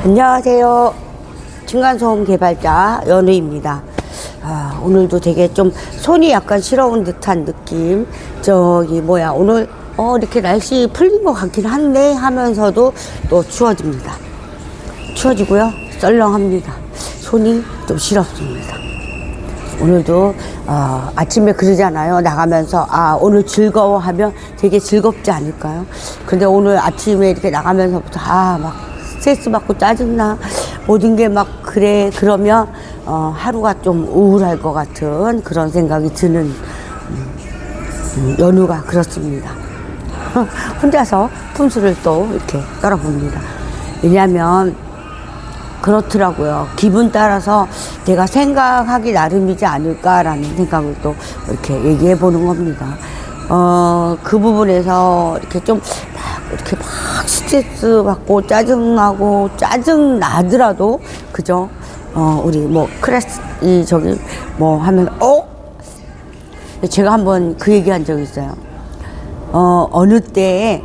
안녕하세요. 층간소음 개발자 연우입니다. 오늘도 되게 좀 손이 약간 시려운 듯한 느낌. 오늘 이렇게 날씨 풀린 것 같긴 한데 하면서도 또 추워집니다. 추워지고요. 썰렁합니다. 손이 좀 시렵습니다. 오늘도 아침에 그러잖아요. 나가면서 오늘 즐거워하면 되게 즐겁지 않을까요? 근데 오늘 아침에 이렇게 나가면서부터 막 스트레스 받고 짜증나 모든 게 막 그래 그러면 하루가 좀 우울할 것 같은 그런 생각이 드는 연우가 그렇습니다. 혼자서 푼수를 또 이렇게 떨어봅니다. 왜냐하면 그렇더라고요. 기분 따라서 내가 생각하기 나름이지 않을까라는 생각을 또 이렇게 얘기해 보는 겁니다. 그 부분에서 이렇게 좀 막 스트레스 받고 짜증나고 짜증 나더라도 그죠? 우리 클래스 하면 제가 한번 그 얘기한 적이 있어요. 어느 때에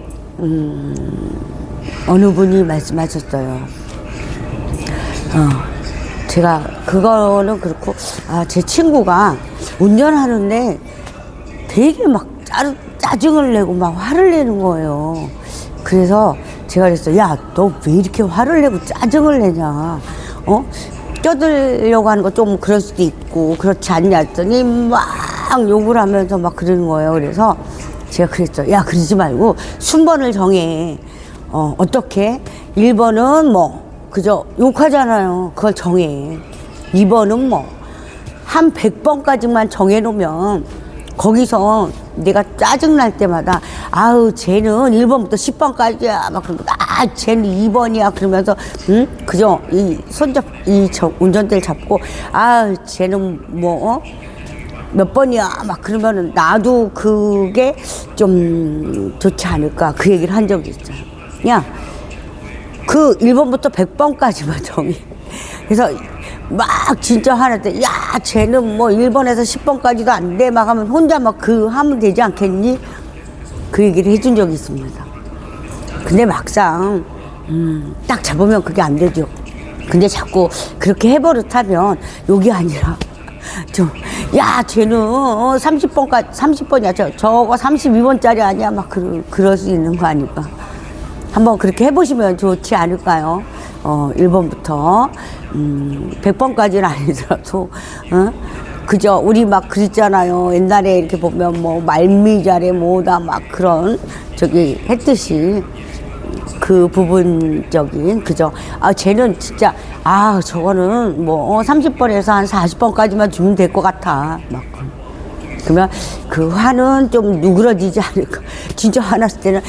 어느 분이 말씀하셨어요. 제가 그거는 그렇고 제 친구가 운전하는데 되게 막 짜증을 내고 막 화를 내는 거예요. 그래서 제가 그랬어요. 야, 너 왜 이렇게 화를 내고 짜증을 내냐? 껴들려고 하는 거 좀 그럴 수도 있고 그렇지 않냐 했더니 막 욕을 하면서 막 그러는 거예요. 그래서 제가 그랬죠. 야, 그러지 말고 순번을 정해. 어떻게? 1번은 그죠? 욕하잖아요. 그걸 정해. 2번은 한 100번까지만 정해놓으면 거기서 내가 짜증날 때마다 쟤는 1번부터 10번까지야 막 그러고 쟤는 2번이야 그러면서 그죠? 운전대를 잡고 쟤는 몇 번이야 막 그러면은 나도 그게 좀 좋지 않을까 그 얘기를 한 적이 있어요. 야, 그 1번부터 100번까지만 정해. 그래서 막 진짜 화날 때, 야, 쟤는 1번에서 10번까지도 안 돼. 막 하면 혼자 하면 되지 않겠니? 그 얘기를 해준 적이 있습니다. 근데 막상, 딱 잡으면 그게 안 되죠. 근데 자꾸 그렇게 해버릇하면 욕이 아니라, 야, 쟤는 30번이야. 저거 32번짜리 아니야. 막 그럴 수 있는 거 아닐까. 한번 그렇게 해보시면 좋지 않을까요? 1번부터 100번까지는 아니더라도 그죠? 우리 막 그랬잖아요. 옛날에 이렇게 보면 말미잘에 뭐다 막 그런 했듯이 그 부분적인 그죠? 쟤는 진짜 저거는 30번에서 한 40번까지만 주면 될 것 같아. 막 그러면 그 화는 좀 누그러지지 않을까? 진짜 화났을 때는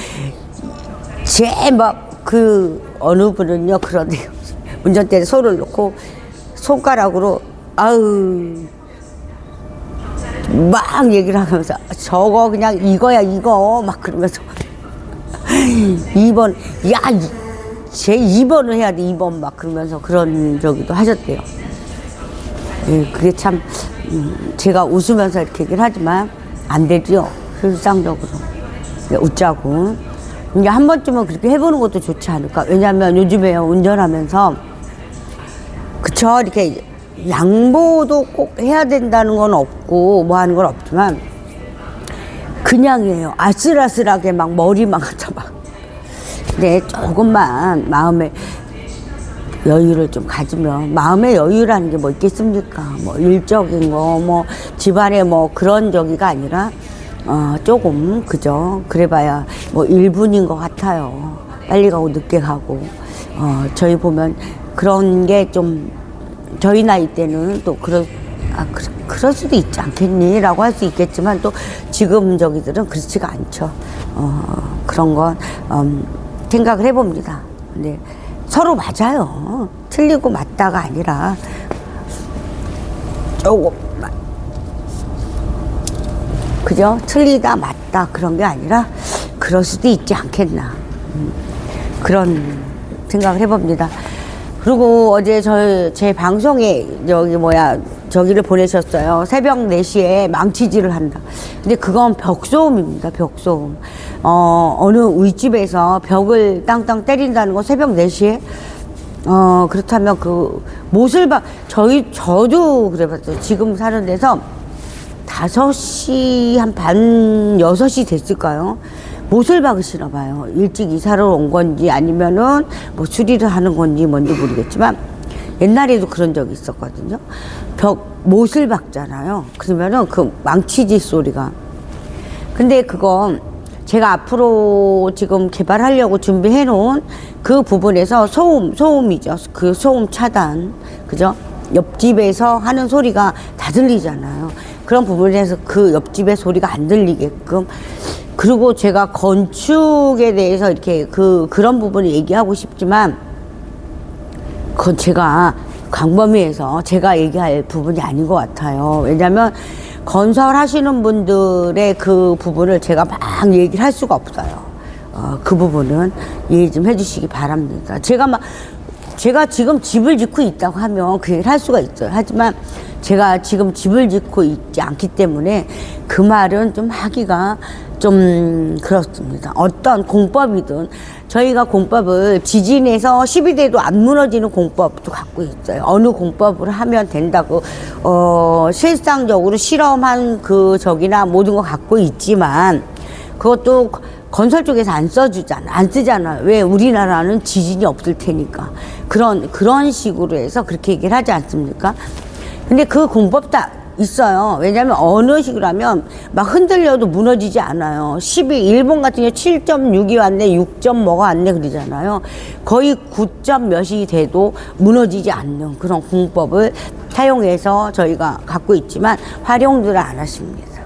어느 분은요, 그런데요. 운전대에 손을 놓고 손가락으로, 막 얘기를 하면서, 저거 그냥 이거야, 이거. 막 그러면서. 2번, 야, 쟤 2번을 해야 돼, 2번. 막 그러면서 그런 저기도 하셨대요. 그게 참, 제가 웃으면서 이렇게 얘기를 하지만 안 되죠. 실상적으로. 웃자고. 이제 한 번쯤은 그렇게 해보는 것도 좋지 않을까. 왜냐하면 요즘에 운전하면서 그쵸, 이렇게 양보도 꼭 해야 된다는 건 없고 하는 건 없지만 그냥이에요. 아슬아슬하게 막 머리만 갖다 근데 조금만 마음에 여유를 좀 가지면, 마음의 여유라는 게 있겠습니까? 일적인 거 집안에 그런 저기가 아니라 조금 그죠? 그래봐야 1분인 것 같아요. 빨리 가고 늦게 가고. 저희 보면 그런 게 좀 저희 나이 때는 또 그럴 수도 있지 않겠니? 라고 할 수 있겠지만 또 지금 저기들은 그렇지가 않죠. 그런 건 생각을 해봅니다. 근데 서로 맞아요. 틀리고 맞다가 아니라 조금만 그죠? 틀리다 맞다 그런 게 아니라 그럴 수도 있지 않겠나 그런 생각을 해봅니다. 그리고 어제 제 방송에 저기를 보내셨어요. 새벽 4시에 망치질을 한다. 근데 그건 벽소음입니다. 벽소음. 어느 윗집에서 벽을 땅땅 때린다는 거 새벽 4시에 그렇다면 그 못을 저도 그래봤어요. 지금 사는 데서 5시 한 반, 6시 됐을까요? 못을 박으시나 봐요. 일찍 이사를 온 건지 아니면은 뭐 수리를 하는 건지 뭔지 모르겠지만 옛날에도 그런 적이 있었거든요. 못을 박잖아요. 그러면은 그 망치질 소리가. 근데 그건 제가 앞으로 지금 개발하려고 준비해 놓은 그 부분에서 소음이죠. 그 소음 차단. 그죠? 옆집에서 하는 소리가 다 들리잖아요. 그런 부분에서 그 옆집의 소리가 안 들리게끔. 그리고 제가 건축에 대해서 이렇게 그런 부분을 얘기하고 싶지만, 그건 제가 광범위해서 제가 얘기할 부분이 아닌 것 같아요. 왜냐면 건설하시는 분들의 그 부분을 제가 막 얘기를 할 수가 없어요. 그 부분은 이해 좀 해주시기 바랍니다. 제가 지금 집을 짓고 있다고 하면 그 얘기를 할 수가 있어요. 하지만 제가 지금 집을 짓고 있지 않기 때문에 그 말은 좀 하기가 좀 그렇습니다. 어떤 공법이든 저희가 공법을 지진에서 12대도 안 무너지는 공법도 갖고 있어요. 어느 공법으로 하면 된다고 실상적으로 실험한 저기나 모든 거 갖고 있지만 그것도 건설 쪽에서 안 쓰잖아요. 왜? 우리나라는 지진이 없을 테니까. 그런 식으로 해서 그렇게 얘기를 하지 않습니까? 근데 그 공법 다 있어요. 왜냐면 어느 식으로 하면 막 흔들려도 무너지지 않아요. 일본 같은 경우 7.6이 왔네, 6점 뭐가 왔네 그러잖아요. 거의 9점 몇이 돼도 무너지지 않는 그런 공법을 사용해서 저희가 갖고 있지만 활용들을 안 하십니다.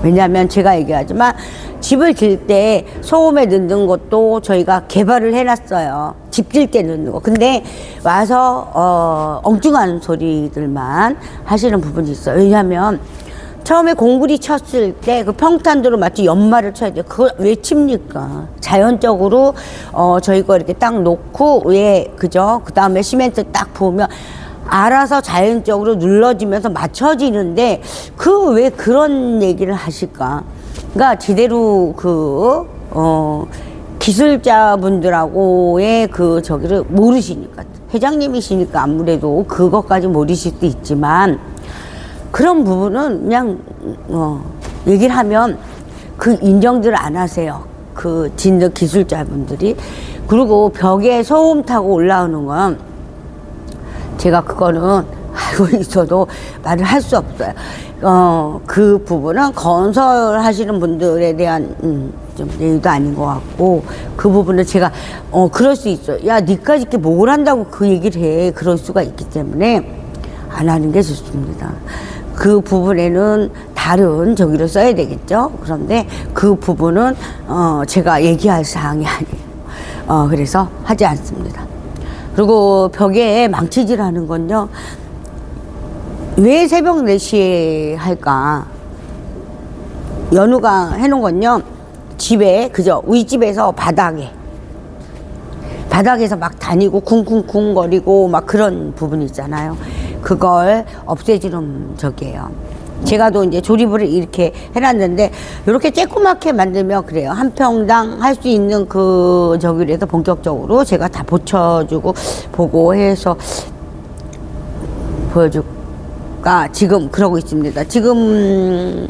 왜냐하면 제가 얘기하지만 집을 질 때 소음에 넣는 것도 저희가 개발을 해놨어요. 집 질 때 넣는 거. 근데 와서 엉뚱한 소리들만 하시는 부분이 있어요. 왜냐하면 처음에 공구리 쳤을 때 그 평탄도로 마치 연말을 쳐야 돼요. 그걸 왜 칩니까? 자연적으로 저희 거 이렇게 딱 놓고 위에 그죠? 그 다음에 시멘트 딱 부으면 알아서 자연적으로 눌러지면서 맞춰지는데 왜 그런 얘기를 하실까? 그러니까 제대로 기술자분들하고의 저기를 모르시니까. 회장님이시니까 아무래도 그것까지 모르실 수도 있지만 그런 부분은 그냥 얘기를 하면 그 인정들을 안 하세요. 그 진짜 기술자분들이. 그리고 벽에 소음 타고 올라오는 건 제가 그거는 알고 있어도 말을 할 수 없어요. 그 부분은 건설하시는 분들에 대한 좀 예의도 아닌 것 같고 그 부분은 제가 그럴 수 있어요. 야, 니까지 이렇게 뭘 한다고 그 얘기를 해. 그럴 수가 있기 때문에 안 하는 게 좋습니다. 그 부분에는 다른 저기를 써야 되겠죠. 그런데 그 부분은 제가 얘기할 사항이 아니에요. 그래서 하지 않습니다. 그리고 벽에 망치질 하는 건요. 왜 새벽 4시에 할까? 연우가 해놓은 건요. 집에, 그죠? 우리 집에서 바닥에서 막 다니고 쿵쿵쿵 거리고 막 그런 부분 있잖아요. 그걸 없애주는 저기예요. 제가 또 이제 조립을 이렇게 해놨는데 이렇게 쬐끄맣게 만들면 그래요. 한 평당 할 수 있는 저기를 해서 본격적으로 제가 다 붙여주고 보고 해서 보여줄까 지금 그러고 있습니다. 지금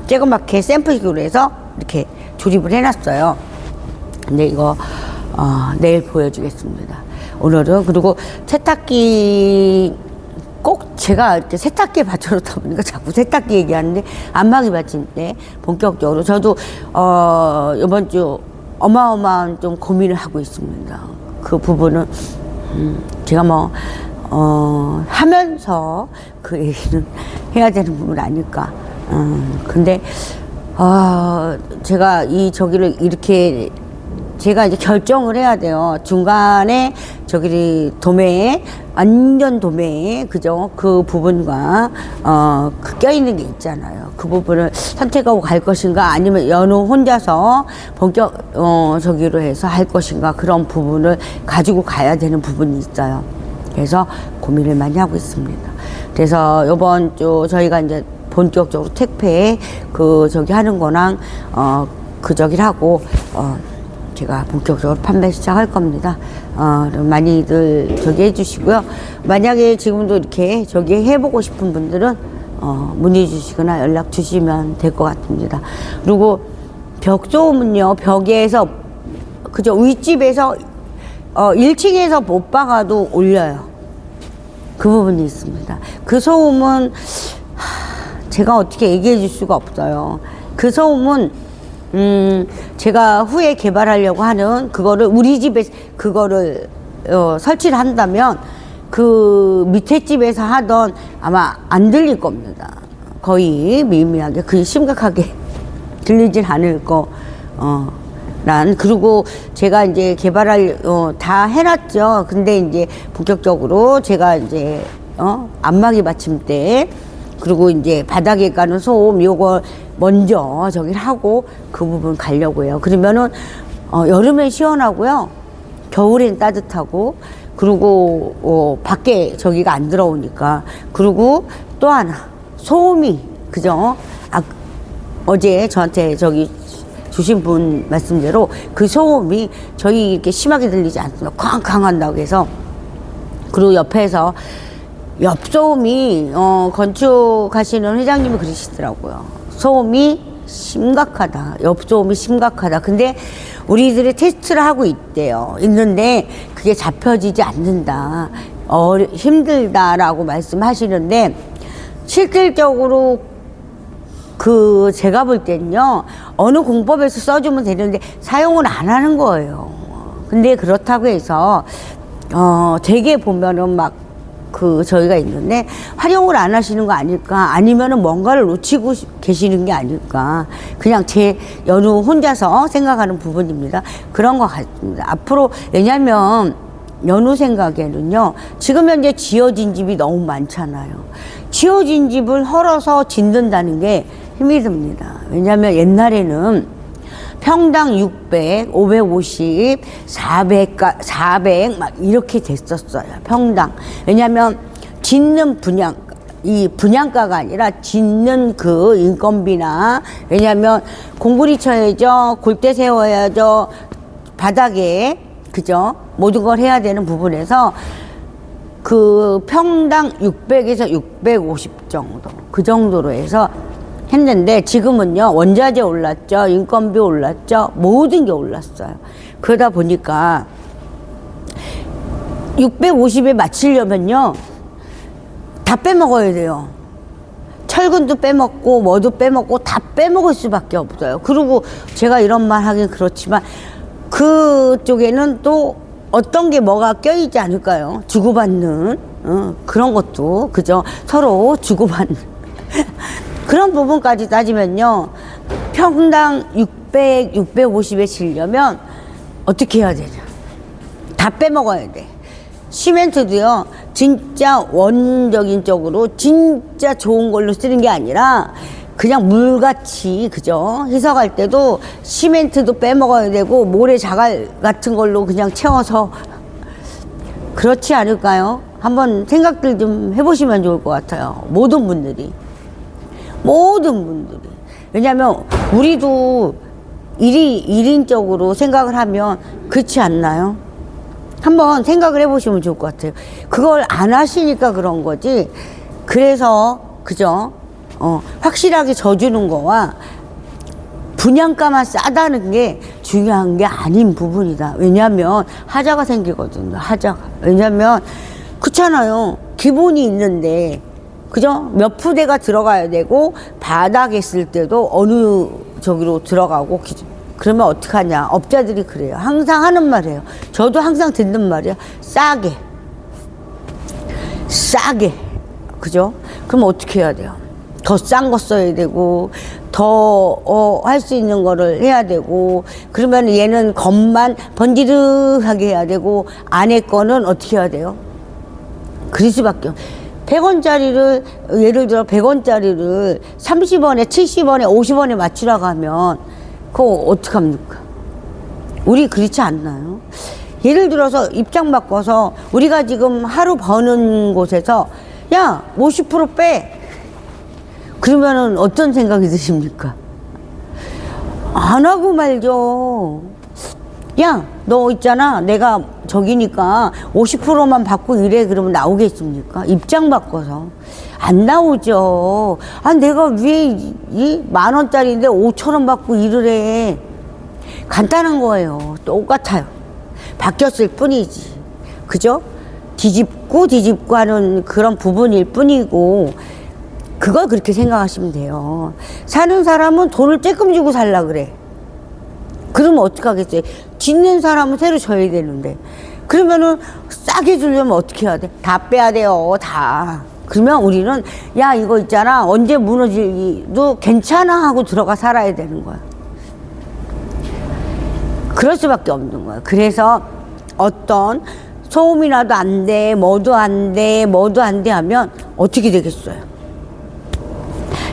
쬐끄맣게 샘플식으로 해서 이렇게 조립을 해놨어요. 근데 이거 내일 보여주겠습니다. 오늘은 그리고 세탁기 꼭 제가 이렇게 세탁기에 받쳐놓다 보니까 자꾸 세탁기 얘기하는데 안마기 받칠 때 본격적으로 저도 이번 주 어마어마한 좀 고민을 하고 있습니다. 그 부분은 제가 하면서 그 얘기는 해야 되는 부분 아닐까. 근데 제가 이 저기를 이렇게 제가 이제 결정을 해야 돼요. 중간에 완전 도매에, 그죠? 그 부분과, 껴있는 게 있잖아요. 그 부분을 선택하고 갈 것인가, 아니면 연우 혼자서 저기로 해서 할 것인가, 그런 부분을 가지고 가야 되는 부분이 있어요. 그래서 고민을 많이 하고 있습니다. 그래서 이번 주 저희가 이제 본격적으로 택배 저기 하는 거랑, 저기를 하고, 제가 본격적으로 판매 시작할 겁니다. 많이들 저기 해주시고요. 만약에 지금도 이렇게 저기 해보고 싶은 분들은 문의 주시거나 연락 주시면 될 것 같습니다. 그리고 벽 소음은요, 벽에서 그저 윗집에서 1층에서 못 박아도 올려요. 그 부분이 있습니다. 그 소음은 제가 어떻게 얘기해 줄 수가 없어요. 그 소음은 제가 후에 개발하려고 하는 그거를 우리 집에 그거를 설치를 한다면 그 밑에 집에서 하던 아마 안 들릴 겁니다. 거의 미미하게, 그게 심각하게 들리진 않을 거. 그리고 제가 이제 다 해놨죠. 근데 이제 본격적으로 제가 이제 안마기 받침대, 그리고 이제 바닥에 가는 소음 요거 먼저 저기를 하고 그 부분 가려고 해요. 그러면은 여름엔 시원하고요, 겨울엔 따뜻하고, 그리고 밖에 저기가 안 들어오니까. 그리고 또 하나 소음이, 그죠? 어제 저한테 저기 주신 분 말씀대로 그 소음이 저희 이렇게 심하게 들리지 않습니다. 쾅쾅 한다고 해서. 그리고 옆에서 옆소음이 건축하시는 회장님이 그러시더라고요. 소음이 심각하다. 옆소음이 심각하다. 근데 우리들이 테스트를 하고 있는데 그게 잡혀지지 않는다. 힘들다라고 말씀하시는데, 실질적으로 제가 볼 때는요, 어느 공법에서 써주면 되는데 사용을 안 하는 거예요. 근데 그렇다고 해서 되게 보면은 막 저희가 있는데 활용을 안 하시는 거 아닐까, 아니면은 뭔가를 놓치고 계시는 게 아닐까, 그냥 제 연우 혼자서 생각하는 부분입니다. 그런 것 같습니다. 앞으로, 왜냐면 연우 생각에는요, 지금 현재 지어진 집이 너무 많잖아요. 지어진 집을 헐어서 짓는다는 게 힘이 듭니다. 왜냐면 옛날에는 평당 600, 550, 400 막 이렇게 됐었어요. 평당. 왜냐면 짓는 이 분양가가 아니라 짓는 그 인건비나, 왜냐면 공구리 쳐야죠, 골대 세워야죠, 바닥에, 그죠? 모든 걸 해야 되는 부분에서 그 평당 600에서 650 정도, 그 정도로 해서 했는데, 지금은요, 원자재 올랐죠, 인건비 올랐죠, 모든 게 올랐어요. 그러다 보니까 650에 맞추려면요, 다 빼먹어야 돼요. 철근도 빼먹고 뭐도 빼먹고 다 빼먹을 수밖에 없어요. 그리고 제가 이런 말 하긴 그렇지만 그쪽에는 또 어떤 게 뭐가 껴있지 않을까요? 주고받는 그런 것도, 그죠? 서로 주고받는 그런 부분까지 따지면요, 평당 600, 650에 지려면 어떻게 해야 되냐? 다 빼먹어야 돼. 시멘트도요, 진짜 원적인 쪽으로 진짜 좋은 걸로 쓰는 게 아니라 그냥 물같이, 그죠? 해석할 때도 시멘트도 빼먹어야 되고 모래 자갈 같은 걸로 그냥 채워서, 그렇지 않을까요? 한번 생각들 좀 해보시면 좋을 것 같아요. 모든 분들이. 왜냐면 우리도 일인적으로 생각을 하면 그렇지 않나요? 한번 생각을 해보시면 좋을 것 같아요. 그걸 안 하시니까 그런 거지. 그래서, 그죠? 확실하게 져주는 거와 분양가만 싸다는 게 중요한 게 아닌 부분이다. 왜냐면 하자가 생기거든요. 하자가. 왜냐면 그렇잖아요. 기본이 있는데, 그죠? 몇 푸대가 들어가야 되고, 바닥에 쓸 때도 어느 저기로 들어가고, 그러면 어떡하냐. 업자들이 그래요. 항상 하는 말이에요. 저도 항상 듣는 말이에요. 싸게. 그죠? 그럼 어떻게 해야 돼요? 더 싼 거 써야 되고, 더 할 수 있는 거를 해야 되고, 그러면 얘는 겉만 번지르하게 해야 되고, 안에 거는 어떻게 해야 돼요? 그럴 수밖에 없어요. 100원짜리를, 예를 들어 100원짜리를 30원에, 70원에, 50원에 맞추라고 하면 그거 어떡합니까? 우리 그렇지 않나요? 예를 들어서 입장 바꿔서 우리가 지금 하루 버는 곳에서 야, 50% 빼! 그러면은 어떤 생각이 드십니까? 안 하고 말죠. 야, 너 있잖아. 내가 저기니까 50%만 받고 이래. 그러면 나오겠습니까? 입장 바꿔서. 안 나오죠. 아, 내가 왜 이 10,000원짜리인데 5,000원 받고 일을 해. 간단한 거예요. 똑같아요. 바뀌었을 뿐이지. 그죠? 뒤집고 하는 그런 부분일 뿐이고, 그걸 그렇게 생각하시면 돼요. 사는 사람은 돈을 쬐끔 주고 살라 그래. 그러면 어떡하겠어요? 짓는 사람은 새로 져야 되는데. 그러면은 싸게 주려면 어떻게 해야 돼? 다 빼야 돼요, 다. 그러면 우리는, 야, 이거 있잖아. 언제 무너지도 괜찮아 하고 들어가 살아야 되는 거야. 그럴 수밖에 없는 거야. 그래서 어떤 소음이라도 안 돼, 뭐도 안 돼 하면 어떻게 되겠어요?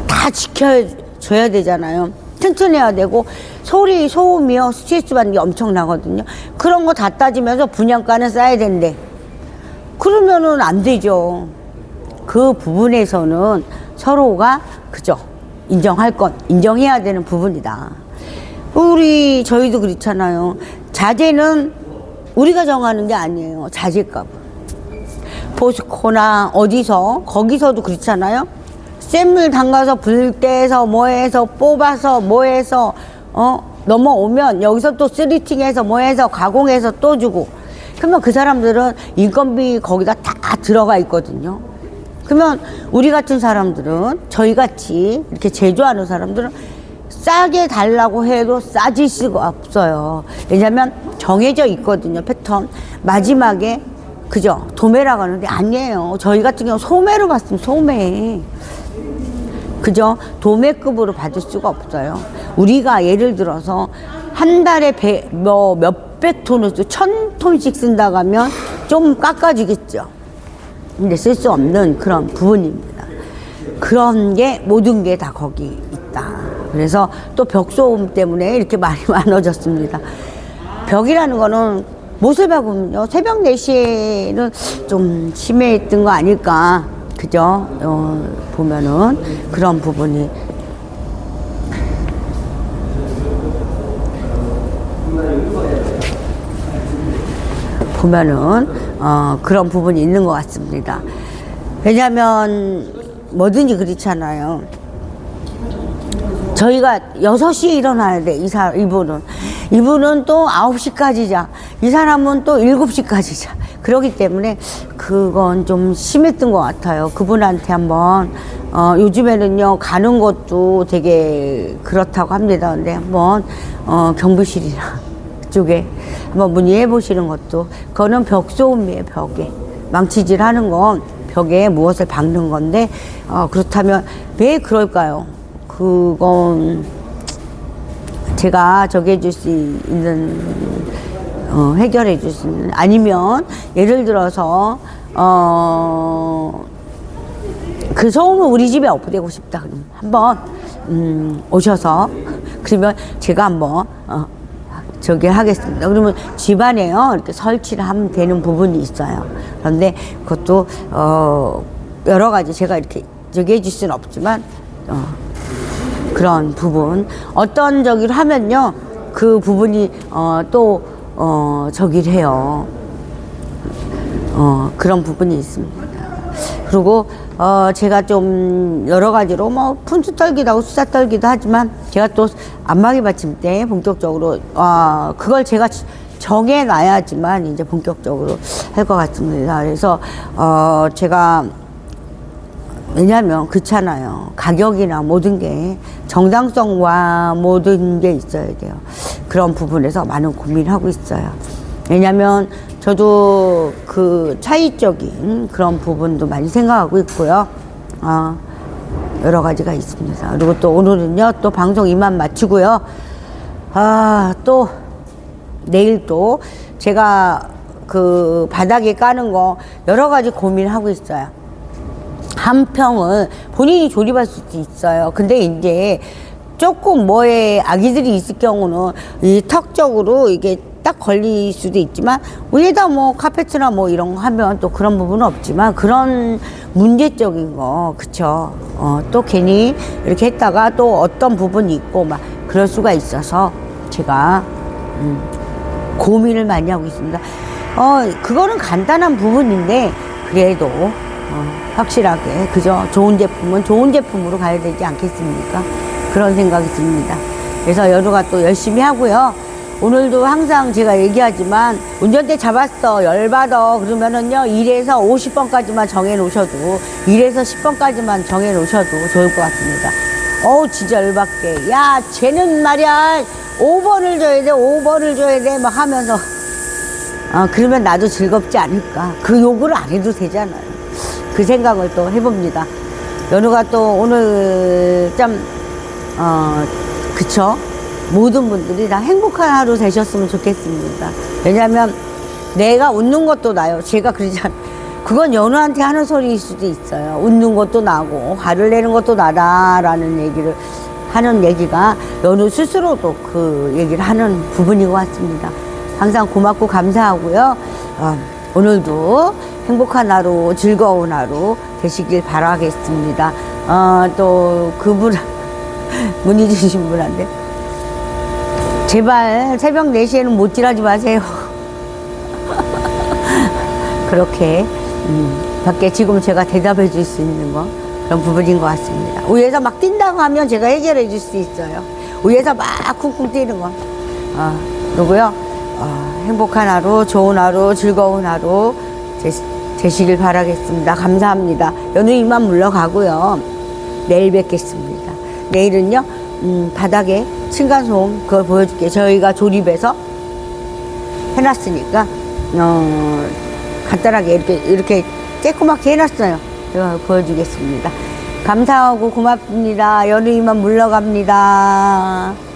다 지켜줘야 되잖아요. 튼튼해야 되고, 소음이요, 스트레스 받는 게 엄청나거든요. 그런 거 다 따지면서 분양가는 싸야 된대. 그러면은 안 되죠. 그 부분에서는 서로가, 그죠? 인정해야 되는 부분이다. 저희도 그렇잖아요. 자재는 우리가 정하는 게 아니에요. 자재값은. 포스코나 거기서도 그렇잖아요. 샘물 담가서 불 떼서 뭐해서 뽑아서 뭐해서 넘어오면 여기서 또 스리팅해서 뭐해서 가공해서 또 주고. 그러면 그 사람들은 인건비 거기다 다 들어가 있거든요. 그러면 우리 같은 사람들은, 저희 같이 이렇게 제조하는 사람들은 싸게 달라고 해도 싸질 수가 없어요. 왜냐면 정해져 있거든요, 패턴. 마지막에, 그죠? 도매라고 하는데 아니에요. 저희 같은 경우 소매로 받으면 소매. 그죠? 도매급으로 받을 수가 없어요. 우리가 예를 들어서 한 달에 몇백 톤을 1,000톤씩 쓴다고 하면 좀 깎아주겠죠. 근데 쓸 수 없는 그런 부분입니다. 그런 게 모든 게 다 거기 있다. 그래서 또 벽소음 때문에 이렇게 말이 많아졌습니다. 벽이라는 거는 못을 박으면요, 새벽 4시에는 좀 심했던 거 아닐까. 그죠? 보면은 그런 부분이 그런 부분이 있는 것 같습니다. 왜냐하면 뭐든지 그렇잖아요. 저희가 6시에 일어나야 돼, 이분은 또 9시까지 자. 이 사람은 또 7시까지 자. 그렇기 때문에 그건 좀 심했던 것 같아요. 그분한테 한번, 요즘에는요, 가는 것도 되게 그렇다고 합니다. 근데 한번, 경부실이나 그쪽에 한번 문의해 보시는 것도, 그거는 벽소음이에요, 벽에. 망치질 하는 건 벽에 무엇을 박는 건데, 그렇다면 왜 그럴까요? 그건 제가 저기 해줄 수 있는, 해결해 줄 수 있는, 아니면 예를 들어서 그 소음을 우리 집에 업되고 싶다 그러면 한번 오셔서, 그러면 제가 한번 저기 하겠습니다. 그러면 집안에요 이렇게 설치를 하면 되는 부분이 있어요. 그런데 그것도 여러 가지 제가 이렇게 저기 해줄 수는 없지만 그런 부분, 어떤 저기를 하면요 그 부분이 또 저기를 해요. 그런 부분이 있습니다. 그리고 제가 좀 여러 가지로 뭐 푼수 떨기도 하고 수다 떨기도 하지만, 제가 또 안마기 받침대 본격적으로 그걸 제가 정해놔야지만 이제 본격적으로 할 것 같습니다. 그래서 제가, 왜냐하면 그렇잖아요. 가격이나 모든 게 정당성과 모든 게 있어야 돼요. 그런 부분에서 많은 고민하고 있어요. 왜냐하면 저도 그 차이적인 그런 부분도 많이 생각하고 있고요. 여러 가지가 있습니다. 그리고 또 오늘은요, 또 방송 이만 마치고요. 또 내일 또 제가 그 바닥에 까는 거 여러 가지 고민하고 있어요. 한 평을 본인이 조립할 수도 있어요. 근데 이제 조금 뭐에 아기들이 있을 경우는 이 턱적으로 이게 딱 걸릴 수도 있지만, 위에다 뭐 카페트나 뭐 이런 거 하면 또 그런 부분은 없지만, 그런 문제적인 거, 그쵸? 또 괜히 이렇게 했다가 또 어떤 부분이 있고 막 그럴 수가 있어서 제가 고민을 많이 하고 있습니다. 그거는 간단한 부분인데 그래도 확실하게 그저 좋은 제품은 좋은 제품으로 가야 되지 않겠습니까? 그런 생각이 듭니다. 그래서 연우가 또 열심히 하고요. 오늘도 항상 제가 얘기하지만 운전대 잡았어 열받아 그러면은요 1에서 50번까지만 정해 놓으셔도 1에서 10번까지만 정해 놓으셔도 좋을 것 같습니다. 진짜 열받게 야 쟤는 말이야 5번을 줘야 돼 5번을 줘야 돼 막 하면서 그러면 나도 즐겁지 않을까. 그 요구를 안 해도 되잖아요. 그 생각을 또 해봅니다. 연우가 또 오늘 참 그쵸? 모든 분들이 다 행복한 하루 되셨으면 좋겠습니다. 왜냐하면 내가 웃는 것도 나요. 제가 그러잖아요. 그건 연우한테 하는 소리일 수도 있어요. 웃는 것도 나고 화를 내는 것도 나다라는 얘기를 하는 얘기가 연우 스스로도 그 얘기를 하는 부분인 것 같습니다. 항상 고맙고 감사하고요. 오늘도 행복한 하루, 즐거운 하루 되시길 바라겠습니다. 또 그분 문의 주신 분한테 제발 새벽 4시에는 못질하지 마세요. 그렇게 밖에 지금 제가 대답해 줄 수 있는 거 그런 부분인 것 같습니다. 위에서 막 뛴다고 하면 제가 해결해 줄 수 있어요. 위에서 막 쿵쿵 뛰는 거. 누구요? 행복한 하루, 좋은 하루, 즐거운 하루 되시길 바라겠습니다. 감사합니다. 연우 이만 물러가고요. 내일 뵙겠습니다. 내일은요, 바닥에 층간소음 그걸 보여줄게요. 저희가 조립해서 해놨으니까, 간단하게 이렇게 쬐끄맣게 해놨어요. 제가 보여주겠습니다. 감사하고 고맙습니다. 연우 이만 물러갑니다.